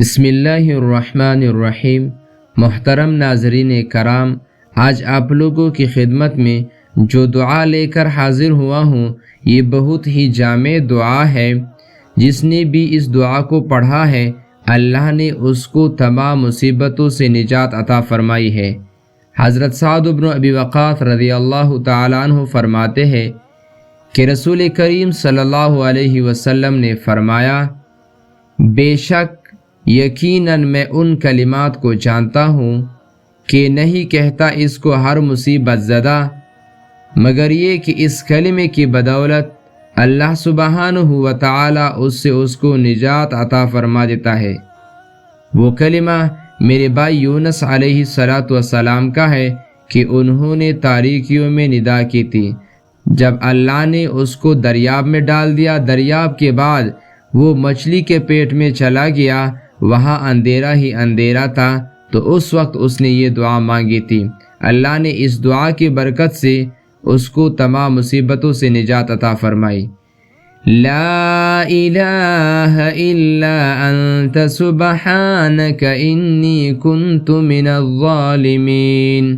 بسم اللہ الرحمن الرحیم۔ محترم ناظرین کرام، آج آپ لوگوں کی خدمت میں جو دعا لے کر حاضر ہوا ہوں یہ بہت ہی جامع دعا ہے۔ جس نے بھی اس دعا کو پڑھا ہے اللہ نے اس کو تمام مصیبتوں سے نجات عطا فرمائی ہے۔ حضرت سعد بن ابی وقاص رضی اللہ تعالیٰ عنہ فرماتے ہیں کہ رسول کریم صلی اللہ علیہ وسلم نے فرمایا، بے شک یقیناً میں ان کلمات کو جانتا ہوں کہ نہیں کہتا اس کو ہر مصیبت زدہ، مگر یہ کہ اس کلمے کی بدولت اللہ سبحانہ و تعالی اس کو نجات عطا فرما دیتا ہے۔ وہ کلمہ میرے بھائی یونس علیہ السلام کا ہے کہ انہوں نے تاریکیوں میں ندا کی تھی، جب اللہ نے اس کو دریاب میں ڈال دیا، دریاب کے بعد وہ مچھلی کے پیٹ میں چلا گیا، وہاں اندھیرا ہی اندھیرا تھا، تو اس وقت اس نے یہ دعا مانگی تھی۔ اللہ نے اس دعا کی برکت سے اس کو تمام مصیبتوں سے نجات عطا فرمائی۔ لا الہ الا انت سبحانک انی کنت من الظالمین۔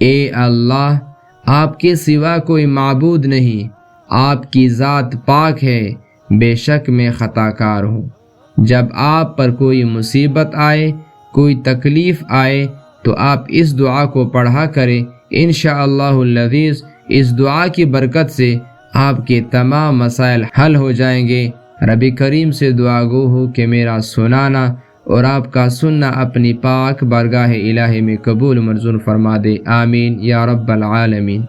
اے اللہ، آپ کے سوا کوئی معبود نہیں، آپ کی ذات پاک ہے، بے شک میں خطا کار ہوں۔ جب آپ پر کوئی مصیبت آئے، کوئی تکلیف آئے تو آپ اس دعا کو پڑھا کریں، انشاءاللہ العزیز اس دعا کی برکت سے آپ کے تمام مسائل حل ہو جائیں گے۔ رب کریم سے دعا گو ہو کہ میرا سنانا اور آپ کا سننا اپنی پاک بارگاہ الہی میں قبول منظور فرما دے، آمین یا رب العالمین۔